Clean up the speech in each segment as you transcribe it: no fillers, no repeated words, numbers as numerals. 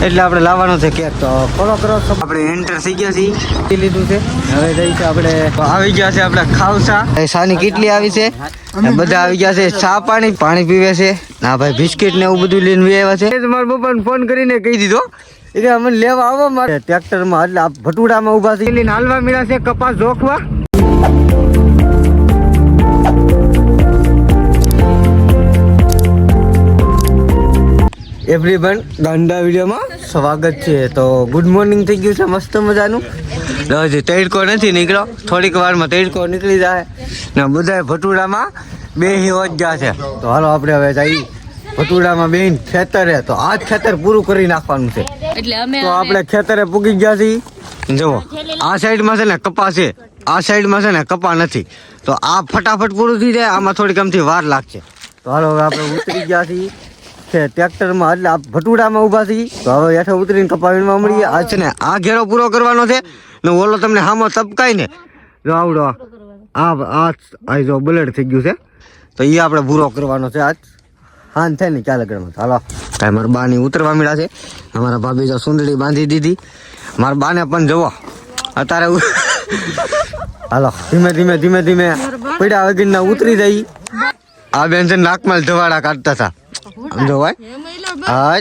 એટલે આપણે લાવવાનો છે કેક. તો ફોલો કરો. આપણે એન્ટર થઈ ગયા છીએ, લીધું છે. હવે જઈ છે આપણે આવી ગયા છે આપણે ખાવસા. સાની કેટલી આવી છે, બધા આવી ગયા છે. ચા પાણી પીવે છે. ના ભાઈ બિસ્કિટ ને એવું બધું લઈને આવ્યા છે. મારા પપ્પાને ફોન કરીને કહી દીધો એટલે અમને લેવા આવો મારે ટ્રેક્ટરમાં. એટલે આ ભટુડામાં ઉભા છે, લઈને હાલવા મળ્યા છે કપાસ જોખવા. એવરીવન ગાંડા વિડીયોમાં સ્વાગત છે. તો ગુડ મોર્નિંગ થઈ ગયું છે મસ્ત મજાનું. હજી તડકો નથી નીકળ્યો, થોડીક વારમાં તડકો નીકળી જાય ને બધા ભટુડામાં બેહી ગયા છે. તો હાલો આપણે હવે જઈએ ભટુડામાં બેહીને ખેતરે. તો આજ ખેતર પૂરું કરી નાખવાનું છે. તો આપણે ખેતરે પૂગી ગયા છીએ. જુઓ આ સાઈડમાં છે ને કપા છે, આ સાઈડમાં છે ને કપા નથી. તો આ ફટાફટ પૂરું થઈ જાય, આમાં થોડીક અમથી વાર લાગશે. તો હાલો હવે આપણે ઉતરી ગયા છીએ ટ્રેક્ટરમાં. એટલે આ ભટુડામાં ઊભા છીએ. તો હવે હેઠે ઉતરીને કપા વીણવા મળીએ. આ છે ને આ ઘેરો પૂરો કરવાનો છે ને ઓલો તમને હામો તપકાય ને જો આવડો આ જો બલેડ થઈ ગયું છે. તો એ આપણે પૂરો કરવાનો છે આજ હાન થાય ને ક્યાં લગડમાં. હાલો કાંઈ મારા બાની ઉતરવા મળ્યા છે. અમારા ભાભી જો સુંદડી બાંધી દીધી. મારા બાને પણ જવો અત્યારે. હાલો ધીમે ધીમે ધીમે ધીમે પીડા વગરના ઉતરી જઈ. આ બેન છે નાકમાં ધવાડા કાઢતા હતા સમજો ભાઈ. હા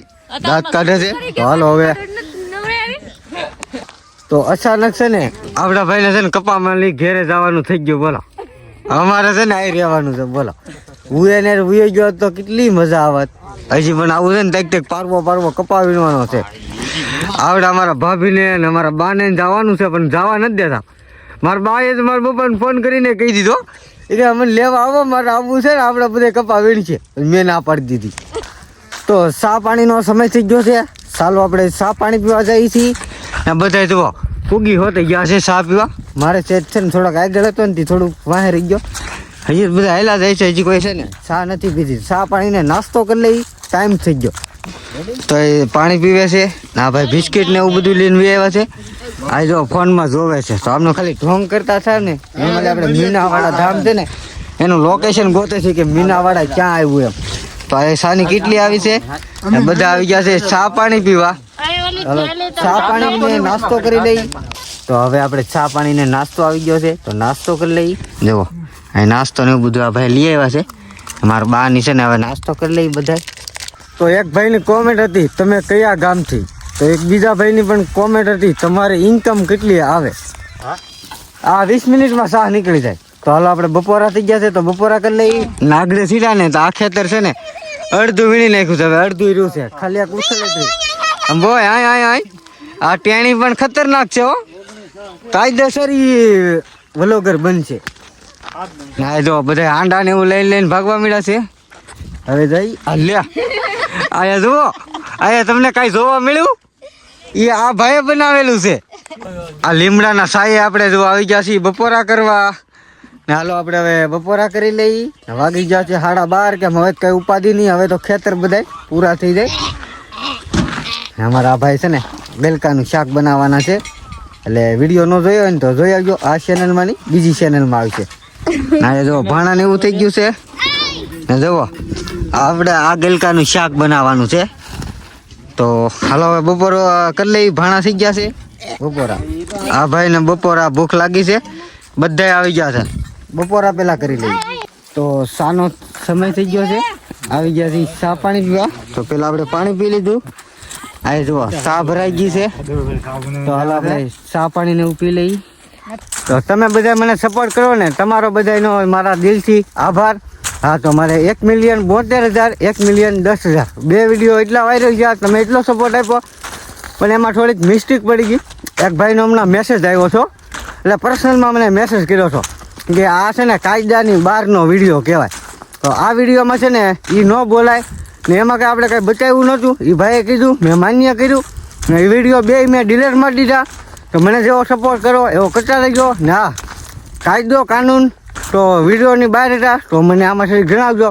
દાંત કાઢે છે. તો હાલો હવે તો અચાનક છે ને આપડા ભાઈ ને છે ને કપામાં લઈ ઘેરે જવાનું થઈ ગયું. બોલો અમારે છે ને અહીં રહેવાનું છે. બોલો હું ગયો તો કેટલી મજા આવત. હજી પણ આવું છે ને ટેક પારવો કપા વીણવાનો છે. આવડે અમારા ભાભીને ને અમારા બાને જવાનું છે પણ જવા નથી દેતા. મારા બાએ તો મારા પપ્પાને ફોન કરીને કહી દીધો એટલે અમને લેવા આવો, મારે આવવું છે ને આપણે બધે કપા વીણ છે. મેં ના પાડી દીધી. તો ચા પાણીનો સમય થઈ ગયો છે. ચાલો આપણે ચા પાણી પીવા જઈએ છીએ. બધા જુઓ ફૂગી હોતે ગયા છે ચા પીવા. મારે છે ને થોડાક આગળ હતો ને થોડુંક વાહે રહી ગયો. હજી બધા હેલા જાય છે. હજી કોઈ છે ને ચા નથી પીધી. ચા પાણીને નાસ્તો કરી લઈ, ટાઈમ થઈ ગયો. તો એ પાણી પીવે છે. ના ભાઈ બિસ્કિટ ને એવું બધું લઈને આવ્યા છે. આ જો ફોનમાં જોવે છે. તો આમનો ખાલી ઢોંગ કરતા થાય ને એમાં આપણે મીનાવાળા ધામ છે ને એનું લોકેશન ગોતે છે કે મીનાવાળા ક્યાં આવ્યું એમ. તો આ સાની કેટલી આવી છે, બધા આવી ગયા છે ચા પાણી પીવા. ચા પાણી નાસ્તો કરી લઈ. તો હવે આપણે ચા પાણીને નાસ્તો આવી ગયો છે. તો નાસ્તો કરી લઈ. જુઓ અહીં નાસ્તો ને એવું બધું આ ભાઈ લઈ આવ્યા છે. મારા બાની છે ને હવે નાસ્તો કરી લઈ બધા. તો એક ભાઈની કોમેન્ટ હતી તમે કયા ગામથી. તો એક બીજા ભાઈની પણ કોમેન્ટ હતી તમારી ઇન્કમ કેટલી આવે. આ 20 મિનિટમાં શાહ નીકળી જાય. તો હાલો આપણે બપોરા થઈ ગયા છે. તો બપોરા કરી લઈ. નાગડે સીડા ને તો આ ખેતર છે ને અડધું વીણી નાખ્યું છે. હવે અડધું રહ્યું છે ખાલી આ ઉછળે બોય. આય આ ટેણી પણ ખતરનાક છે હો. કાયદેસર વલોગર બનશે. ના જો બધા આંડા ને એવું લઈને ભાગવા મળ્યા છે. હવે જઈ લ્યા આયા જુઓ. આયા તમને કઈ જોવા મળ્યું? એ આ ભાઈએ બનાવેલું છે. આ લીમડાના સાયે આપણે જો આવી ગયા છીએ બપોરા કરવા. ને હાલો આપણે હવે બપોરા કરી લઈ. વાગી ગયા છે 12:30. કે હવે કઈ ઉપાધિ નહીં. હવે તો ખેતર બધા પૂરા થઈ જાય. અમારા આ ભાઈ છે ને ગલકાનું શાક બનાવવાના છે. એટલે વિડીયો ન જોયો હોય ને તો જોઈ આવજો. આ ચેનલમાં નહીં બીજી ચેનલમાં આવશે. ના જો ભાણા ને એવું થઈ ગયું છે ને જુઓ આપણે આ ગલકાનું શાક બનાવવાનું છે. તો હાલો હવે બપોરો કરી લઈ. ભાણા થઈ ગયા છે બપોરા. આ ભાઈ ને બપોરા ભૂખ લાગી છે. બધા આવી ગયા છે. બપોરા પેલા કરી લઈ. તો સાનો સમય થઈ ગયો છે. આવી ગયા છે ચા પાણી પીવા. તો પેલા આપણે પાણી પી લીધું. આ જુઓ ચા ભરાઈ ગઈ છે. તો હાલ આપણે ચા પાણી ને એવું પી લઈ. તો તમે બધા મને સપોર્ટ કરો ને તમારો બધાનો મારા દિલથી આભાર. હા તો મારે 1,72,000 1,10,000 બે વિડીયો એટલા વાયરલ ગયા. તમે એટલો સપોર્ટ આપ્યો પણ એમાં થોડીક મિસ્ટેક પડી ગઈ. એક ભાઈનો હમણાં મેસેજ આવ્યો છો એટલે પર્સનલમાં મને મેસેજ કર્યો છો કે આ છે ને કાયદાની બહારનો વિડીયો કહેવાય. તો આ વિડીયોમાં છે ને એ ન બોલાય ને એમાં કંઈ આપણે કંઈ બતાવ્યું નહોતું. એ ભાઈએ કીધું મેં માન્ય કર્યું ને એ વિડીયો બે મેં ડિલીટ મારી દીધા. તો મને જેવો સપોર્ટ કરો એવો કરતા રહેજો ને. હા કાયદો કાનૂન તો વિડીયોની બહાર હતા તો મને આમાં સુધી જણાવજો.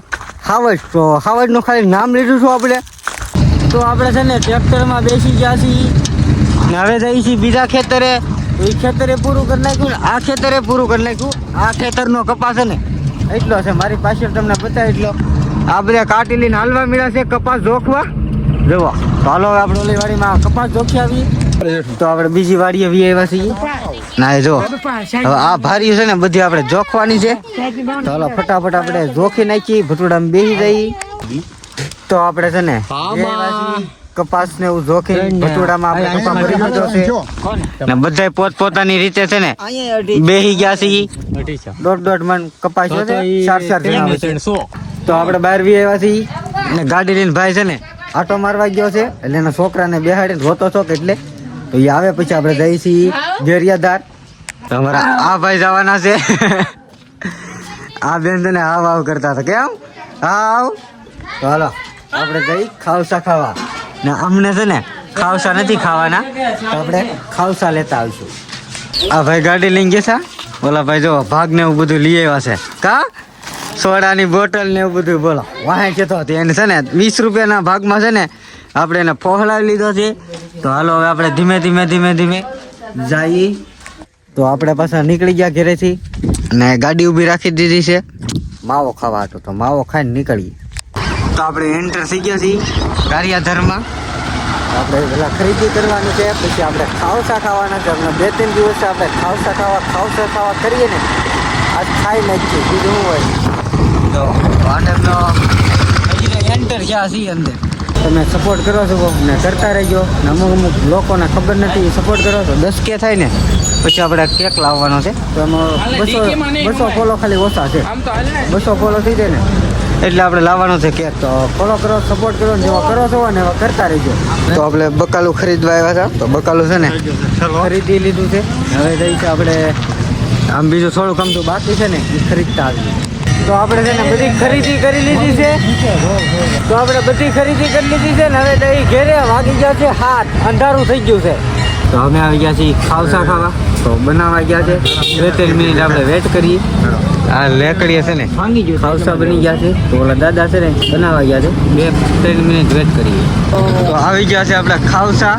હાવજ તો હાવજનું ખાલી નામ લીધું છું આપણે. તો આપણે છે ને ટ્રેક્ટરમાં બેસી ગયા છીએ ને હવે જઈએ છીએ બીજા ખેતરે. એ ખેતરે પૂરું કરી નાખ્યું ને આ ખેતરે પૂરું કરી નાખ્યું. આ ખેતરનો કપાસ છે ને એટલો છે મારી પાસે તમને બતાવી એટલો. આ બધા કાટી લઈને હાલવા મળ્યા છે કપાસ જોખવા. જુઓ તો હાલો હવે આપણે ઓલી વાડીમાં કપાસ જોખી આવી તો આપણે બીજી વાડીએ વી આવ્યા છીએ ના જો હવે આ ભારી છે ને બધી આપણે જોખવાની છે તો હાલો ફટાફટ આપણે જોખી નાખી ભટુડામાં બેસી જઈ તો આપણે છે ને કપાસ ને એવું જોખી ભટુડામાં આપણે કપાસ ભરી લીધો છે ને બધા પોતપોતાની રીતે છે ને બેસી ગયા છે દોઢ મણ કપાસ છે 4 જણા છે તો આપણે બહાર વી આવ્યા છીએ ને ગાડી લઈને ભાઈ છે ને આટો મારવા ગયો છે એટલે એના છોકરાને બેહાડીને રોતો છો એટલે તો એ આવે પછી આપણે જઈએ છીએ ગેરિયાદાર તો અમારા આ ભાઈ જવાના છે આ બેન તને હાવ કરતા હતા કેમ હાવ તો હાલો આપણે જઈ ખાવસા ખાવા ને અમને છે ને ખાવસા નથી ખાવાના તો આપણે ખાવસા લેતા આવીશું આ ભાઈ ગાડી લઈને ગયા છે ઓલા ભાઈ જો ભાગ ને એવું બધું લઈ આવ્યા છે કા સોડાની બોટલ ને એવું બધું બોલો વાહે કેતો હતો એને છે ને 20 રૂપિયાના ભાગમાં છે ને આપણે એને પહોળાવી લીધો છે તો હાલો હવે આપણે ધીમે ધીમે જઈએ તો આપણે પાછા નીકળી ગયા ઘરેથી અને ગાડી ઊભી રાખી દીધી છે માવો ખાવા હતો તો માવો ખાઈને નીકળીએ તો આપણે એન્ટર થઈ ગયા છીએ ગારિયાધરમાં આપણે પેલા ખરીદી કરવાની છે પછી આપણે ખાવસા ખાવાના છે આપણે 2-3 દિવસ આપણે ખાવસા ખાવા કરીએ ને આજ ખાઈ નાખીએ બીજું શું હોય તો વાંડરનો એન્ટર ગયા છીએ અંદર તમે સપોર્ટ કરો છો ને કરતા રહેજો ને અમુક લોકોને ખબર નથી સપોર્ટ કરો છો 10K થાય ને પછી આપણે કેક લાવવાનો છે તો એમાં 200 ફોલો ખાલી ઓછા છે 200 ફોલો થઈ જાય ને એટલે આપણે લાવવાનો છે કેક તો ફોલો કરો સપોર્ટ કરો ને જેવા કરો છો ને એવા કરતા રહેજો તો આપણે બકાલું ખરીદવા આવ્યા હતા તો બકાલું છે ને ખરીદી લીધું છે હવે જઈ છે આપણે આમ બીજું થોડું કામ તો બાકી છે ને એ ખરીદતા આવીએ તો આપણે છે ને બધી ખરીદી કરી લીધી છે ને હવે તો એ ઘેરે વાગી ગયા છે 7 અંધારું થઈ ગયું છે તો અમે આવી ગયા છીએ ખાવસા ખાવા તો બનાવવા ગયા છે 2-3 મિનિટ આપણે વેટ કરીએ આ લેકડીએ છે ને ખાવસા બની ગયા છે તો ઓલા દાદા છે ને બનાવવા ગયા છે 2-3 મિનિટ વેટ કરીએ તો આવી ગયા છે આપણે ખાવસા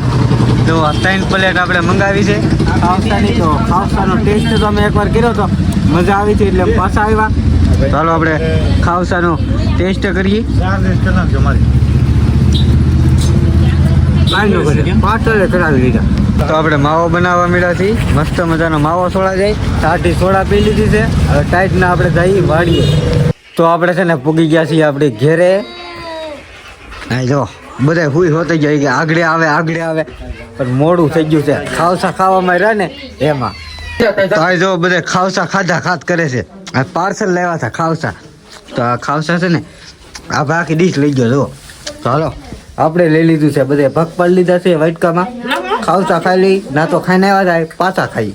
તો 3 પ્લેટ આપણે મંગાવી છે ખાવસાની તો ખાવસાનો ટેસ્ટ તો અમે એકવાર કર્યો તો મજા આવી હતી એટલે પાછા આવ્યા ચાલો આપણે ખાવસાનો ટેસ્ટ કરીએ પાર્સલ કરાવી લીધા તો આપણે માવો બનાવવા મળ્યા છીએ મસ્ત મજાનો માવો સોડા જાય ટાટી સોડા પી લીધી છે હવે ટાઈટના આપણે જઈએ વાડીએ તો આપણે છે ને પૂગી ગયા છીએ આપણે ઘેરે જો બધા હુઈ હોતી જાય કે આગળ આવે પણ મોડું થઈ ગયું છે ખાવસા ખાવામાં રહ્યા ને એમાં તો આ જો બધા ખાવસા ખાધા કરે છે આ પાર્સલ લેવા હતા ખાવસા તો આ ખાવસા છે ને આ આખી ડીશ લઈ ગયો જો તો હાલો આપણે લઈ લીધું છે બધે ભગ પાડી લીધા છે વાટકામાં ખાવસા ખાઈ લઈ ના તો ખાઈને આવ્યા જાય પાછા ખાઈ